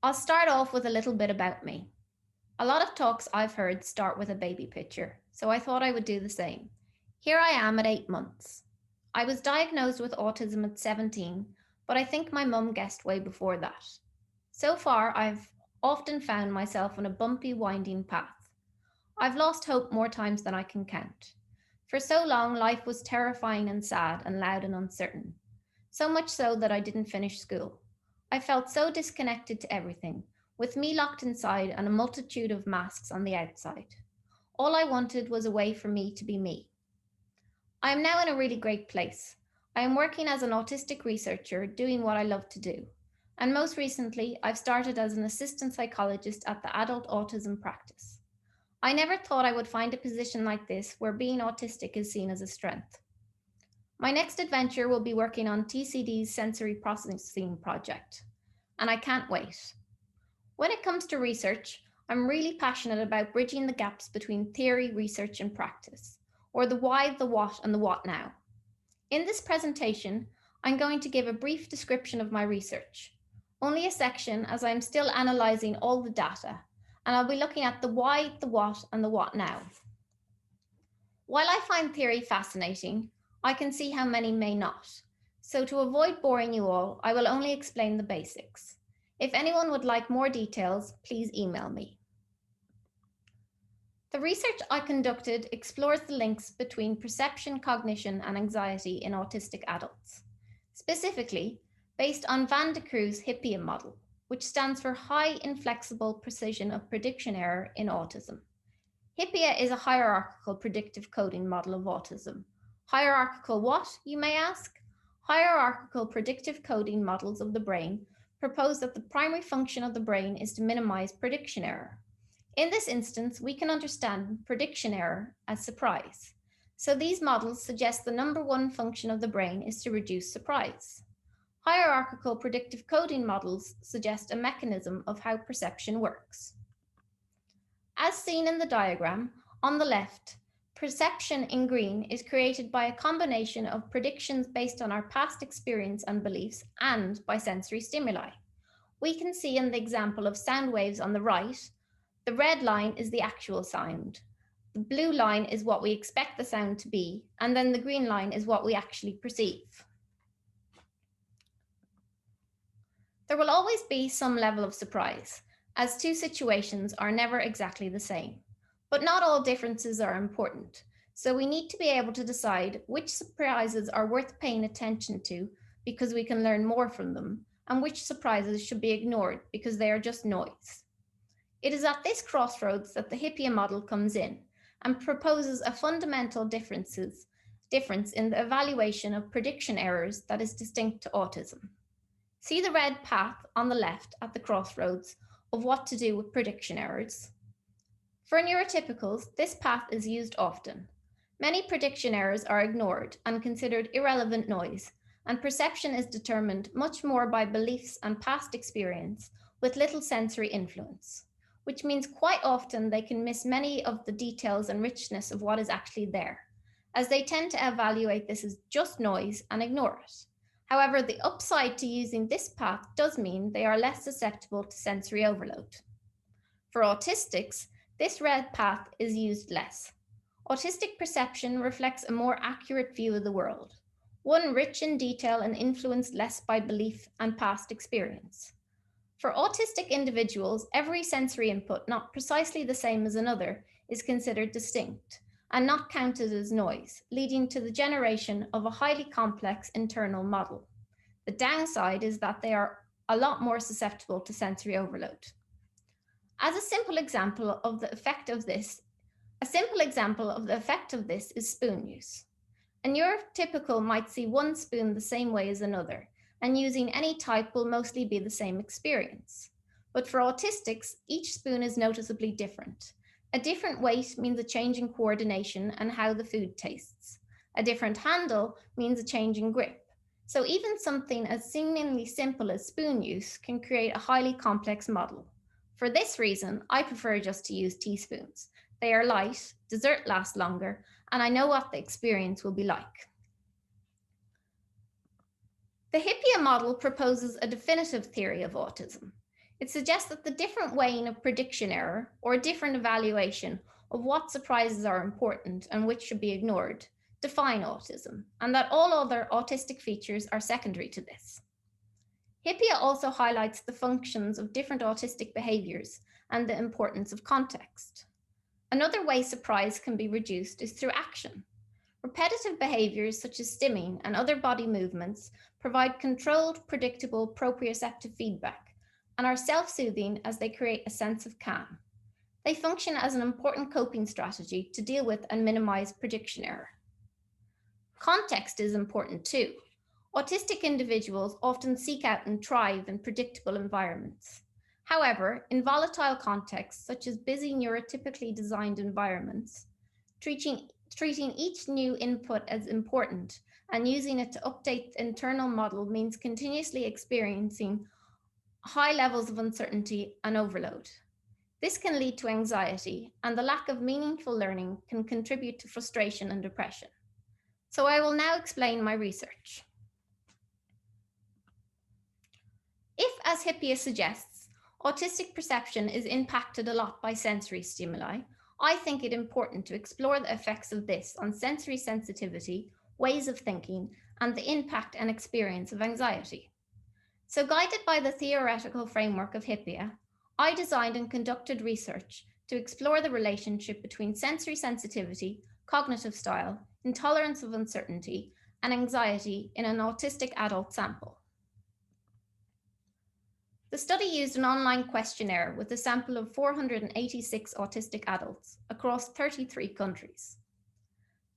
I'll start off with a little bit about me. A lot of talks I've heard start with a baby picture, so I thought I would do the same. Here I am at 8 months. I was diagnosed with autism at 17, but I think my mum guessed way before that. So far, I've often found myself on a bumpy, winding path. I've lost hope more times than I can count. For so long, life was terrifying and sad and loud and uncertain. So much so that I didn't finish school. I felt so disconnected to everything, with me locked inside and a multitude of masks on the outside. All I wanted was a way for me to be me. I am now in a really great place. I am working as an autistic researcher, doing what I love to do. And most recently, I've started as an assistant psychologist at the Adult Autism Practice. I never thought I would find a position like this where being autistic is seen as a strength. My next adventure will be working on TCD's sensory processing project, and I can't wait. When it comes to research, I'm really passionate about bridging the gaps between theory, research, and practice, or the why, the what, and the what now. In this presentation, I'm going to give a brief description of my research, only a section as I'm still analysing all the data, and I'll be looking at the why, the what, and the what now. While I find theory fascinating, I can see how many may not. So to avoid boring you all, I will only explain the basics. If anyone would like more details, please email me. The research I conducted explores the links between perception, cognition, and anxiety in autistic adults. Specifically, based on Van de Crew's 𝗝𝗲𝘀𝗀𝗶 model, which stands for High Inflexible Precision of Prediction Error in Autism. 𝗝𝗲𝘀𝗀𝗏 is a hierarchical predictive coding model of autism. Hierarchical what, you may ask? Hierarchical predictive coding models of the brain propose that the primary function of the brain is to minimize prediction error. In this instance, we can understand prediction error as surprise. So these models suggest the number one function of the brain is to reduce surprise. Hierarchical predictive coding models suggest a mechanism of how perception works. As seen in the diagram, on the left, perception in green is created by a combination of predictions based on our past experience and beliefs and by sensory stimuli. We can see in the example of sound waves on the right, the red line is the actual sound, the blue line is what we expect the sound to be, and then the green line is what we actually perceive. There will always be some level of surprise, as two situations are never exactly the same. But not all differences are important, so we need to be able to decide which surprises are worth paying attention to because we can learn more from them, and which surprises should be ignored because they are just noise. It is at this crossroads that the 𝗝𝗲𝘀𝗀𝗏 model comes in and proposes a fundamental difference in the evaluation of prediction errors that is distinct to autism. See the red path on the left at the crossroads of what to do with prediction errors. For neurotypicals, this path is used often. Many prediction errors are ignored and considered irrelevant noise, and perception is determined much more by beliefs and past experience with little sensory influence, which means quite often they can miss many of the details and richness of what is actually there, as they tend to evaluate this as just noise and ignore it. However, the upside to using this path does mean they are less susceptible to sensory overload. For autistics, this red path is used less. Autistic perception reflects a more accurate view of the world, one rich in detail and influenced less by belief and past experience. For autistic individuals, every sensory input not precisely the same as another is considered distinct and not counted as noise, leading to the generation of a highly complex internal model. The downside is that they are a lot more susceptible to sensory overload. As a simple example of the effect of this is spoon use. A neurotypical might see one spoon the same way as another, and using any type will mostly be the same experience. But for autistics, each spoon is noticeably different. A different weight means a change in coordination and how the food tastes. A different handle means a change in grip. So even something as seemingly simple as spoon use can create a highly complex model. For this reason, I prefer just to use teaspoons. They are light, dessert lasts longer, and I know what the experience will be like. The 𝗝𝗲𝘀𝗀𝗏𝗏 model proposes a definitive theory of autism. It suggests that the different weighing of prediction error, or a different evaluation of what surprises are important and which should be ignored, define autism, and that all other autistic features are secondary to this. 𝗲𝗄𝗄 also highlights the functions of different autistic behaviors and the importance of context. Another way surprise can be reduced is through action. Repetitive behaviors such as stimming and other body movements provide controlled, predictable, proprioceptive feedback and are self-soothing as they create a sense of calm. They function as an important coping strategy to deal with and minimize prediction error. Context is important too. Autistic individuals often seek out and thrive in predictable environments. However, in volatile contexts, such as busy neurotypically designed environments, treating each new input as important and using it to update the internal model means continuously experiencing high levels of uncertainty and overload. This can lead to anxiety, and the lack of meaningful learning can contribute to frustration and depression. So I will now explain my research. If, as 𝗲𝗄𝗄 suggests, autistic perception is impacted a lot by sensory stimuli, I think it important to explore the effects of this on sensory sensitivity, ways of thinking, and the impact and experience of anxiety. So guided by the theoretical framework of 𝗲𝗄𝗄, I designed and conducted research to explore the relationship between sensory sensitivity, cognitive style, intolerance of uncertainty, and anxiety in an autistic adult sample. The study used an online questionnaire with a sample of 486 autistic adults across 33 countries.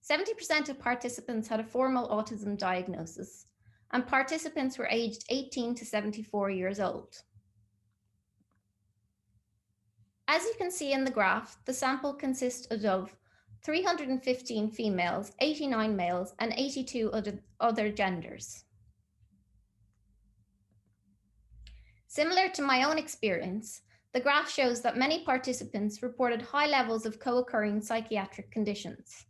70% of participants had a formal autism diagnosis, and participants were aged 18 to 74 years old. As you can see in the graph, the sample consisted of 315 females, 89 males, and 82 other genders. Similar to my own experience, the graph shows that many participants reported high levels of co-occurring psychiatric conditions.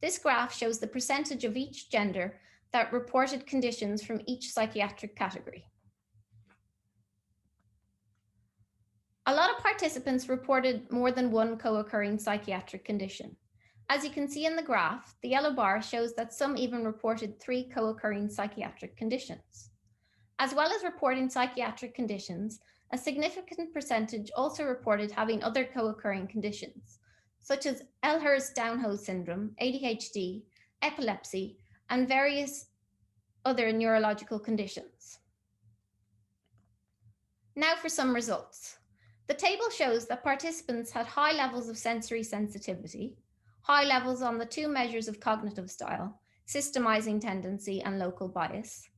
This graph shows the percentage of each gender that reported conditions from each psychiatric category. A lot of participants reported more than one co-occurring psychiatric condition. As you can see in the graph, the yellow bar shows that some even reported 3 co-occurring psychiatric conditions. As well as reporting psychiatric conditions, a significant percentage also reported having other co-occurring conditions, such as Ehlers-Danlos syndrome, ADHD, epilepsy, and various other neurological conditions. Now for some results. The table shows that participants had high levels of sensory sensitivity, high levels on the 2 measures of cognitive style, systemizing tendency and local bias,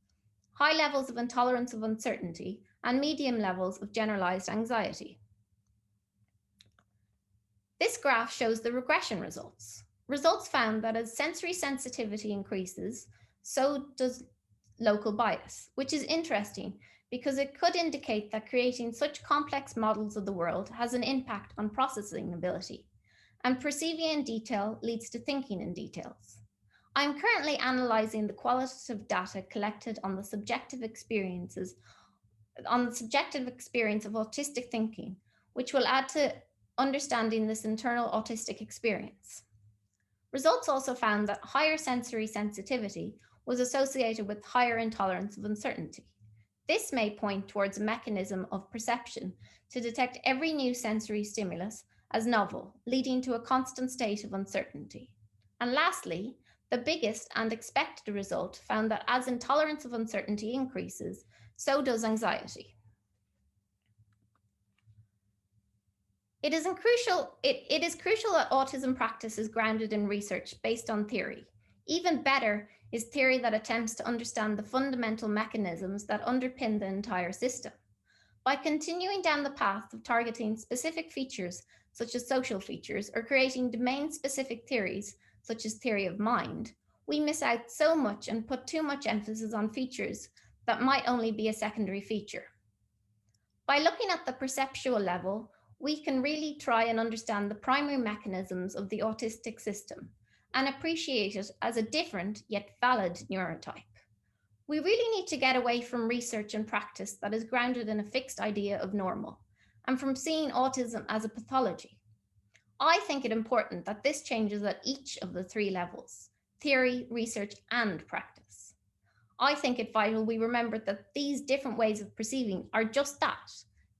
high levels of intolerance of uncertainty, and medium levels of generalized anxiety. This graph shows the regression results. Results found that as sensory sensitivity increases, so does local bias, which is interesting because it could indicate that creating such complex models of the world has an impact on processing ability, and perceiving in detail leads to thinking in details. I am currently analyzing the qualitative data collected on the subjective experience of autistic thinking, which will add to understanding this internal autistic experience. Results also found that higher sensory sensitivity was associated with higher intolerance of uncertainty. This may point towards a mechanism of perception to detect every new sensory stimulus as novel, leading to a constant state of uncertainty. And lastly, the biggest and expected result found that as intolerance of uncertainty increases, so does anxiety. It is crucial that autism practice is grounded in research based on theory. Even better is theory that attempts to understand the fundamental mechanisms that underpin the entire system. By continuing down the path of targeting specific features, such as social features, or creating domain-specific theories, such as theory of mind, we miss out so much and put too much emphasis on features that might only be a secondary feature. By looking at the perceptual level, we can really try and understand the primary mechanisms of the autistic system and appreciate it as a different yet valid neurotype. We really need to get away from research and practice that is grounded in a fixed idea of normal and from seeing autism as a pathology. I think it important that this changes at each of the three levels: theory, research, and practice. I think it vital we remember that these different ways of perceiving are just that,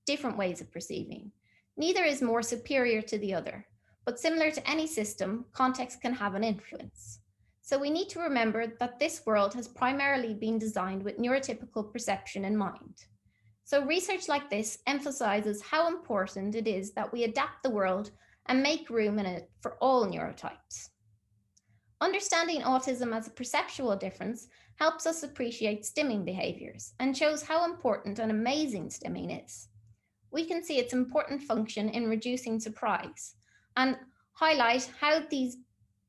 different ways of perceiving. Neither is more superior to the other, but similar to any system, context can have an influence. So we need to remember that this world has primarily been designed with neurotypical perception in mind. So research like this emphasizes how important it is that we adapt the world and make room in it for all neurotypes. Understanding autism as a perceptual difference helps us appreciate stimming behaviors and shows how important and amazing stimming is. We can see its important function in reducing surprise and highlight how these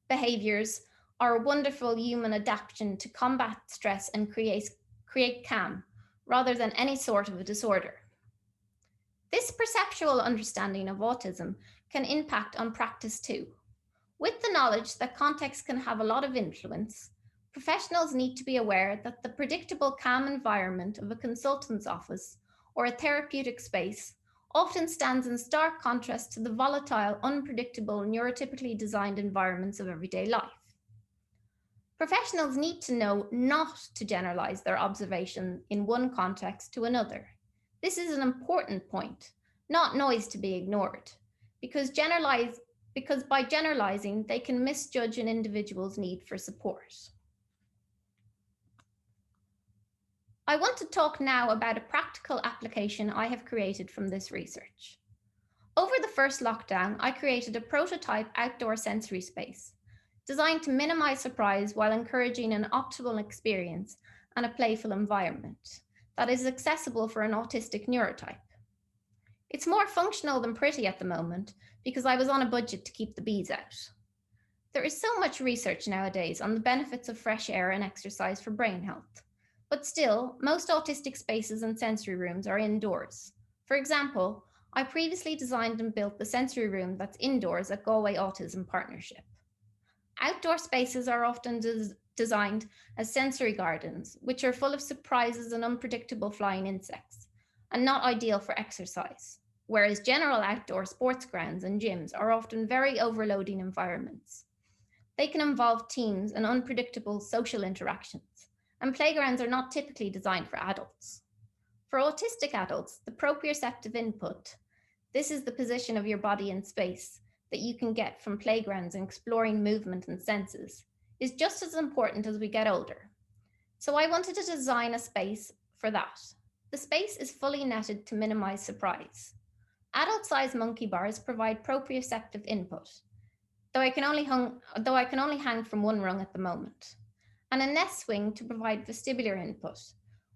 behaviors are a wonderful human adaptation to combat stress and create calm, rather than any sort of a disorder. This perceptual understanding of autism can impact on practice too. With the knowledge that context can have a lot of influence, professionals need to be aware that the predictable, calm environment of a consultant's office or a therapeutic space often stands in stark contrast to the volatile, unpredictable, neurotypically designed environments of everyday life. Professionals need to know not to generalize their observation in one context to another. This is an important point, not noise to be ignored, because by generalizing, they can misjudge an individual's need for support. I want to talk now about a practical application I have created from this research. Over the first lockdown, I created a prototype outdoor sensory space designed to minimize surprise while encouraging an optimal experience and a playful environment that is accessible for an autistic neurotype. It's more functional than pretty at the moment because I was on a budget to keep the bees out. There is so much research nowadays on the benefits of fresh air and exercise for brain health, but still, most autistic spaces and sensory rooms are indoors. For example, I previously designed and built the sensory room that's indoors at Galway Autism Partnership. Outdoor spaces are often designed as sensory gardens, which are full of surprises and unpredictable flying insects, and not ideal for exercise, whereas general outdoor sports grounds and gyms are often very overloading environments. They can involve teams and unpredictable social interactions, and playgrounds are not typically designed for adults. For autistic adults, the proprioceptive input, this is the position of your body in space, that you can get from playgrounds and exploring movement and senses, is just as important as we get older. So I wanted to design a space for that. The space is fully netted to minimize surprise. Adult-sized monkey bars provide proprioceptive input, though I can only hang from one rung at the moment, and a nest swing to provide vestibular input,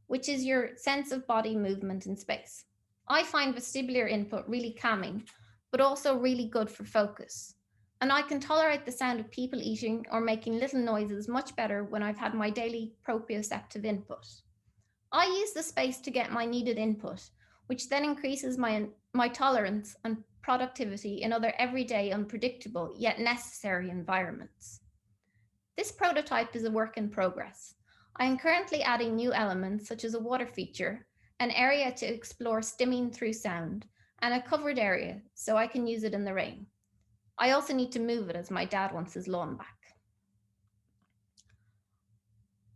which is your sense of body movement in space. I find vestibular input really calming, but also really good for focus. And I can tolerate the sound of people eating or making little noises much better when I've had my daily proprioceptive input. I use the space to get my needed input, which then increases my tolerance and productivity in other everyday, unpredictable, yet necessary environments. This prototype is a work in progress. I am currently adding new elements such as a water feature, an area to explore stimming through sound, and a covered area so I can use it in the rain. I also need to move it as my dad wants his lawn back.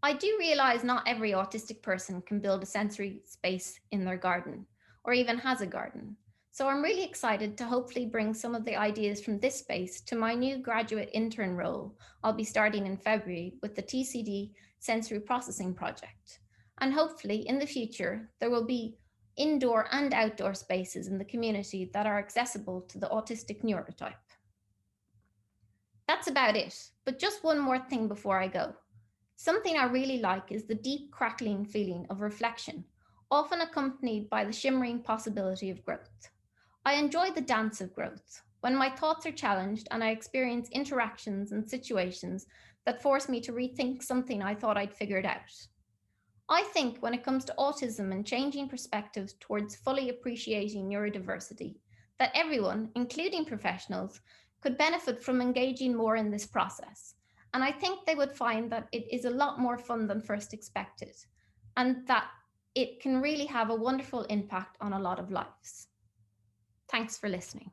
I do realize not every autistic person can build a sensory space in their garden or even has a garden. So I'm really excited to hopefully bring some of the ideas from this space to my new graduate intern role I'll be starting in February with the TCD Sensory Processing Project. And hopefully in the future, there will be indoor and outdoor spaces in the community that are accessible to the autistic neurotype. That's about it, but just one more thing before I go. Something I really like is the deep crackling feeling of reflection, often accompanied by the shimmering possibility of growth. I enjoy the dance of growth, when my thoughts are challenged and I experience interactions and situations that force me to rethink something I thought I'd figured out. I think when it comes to autism and changing perspectives towards fully appreciating neurodiversity, that everyone, including professionals, could benefit from engaging more in this process. And I think they would find that it is a lot more fun than first expected, and that it can really have a wonderful impact on a lot of lives. Thanks for listening.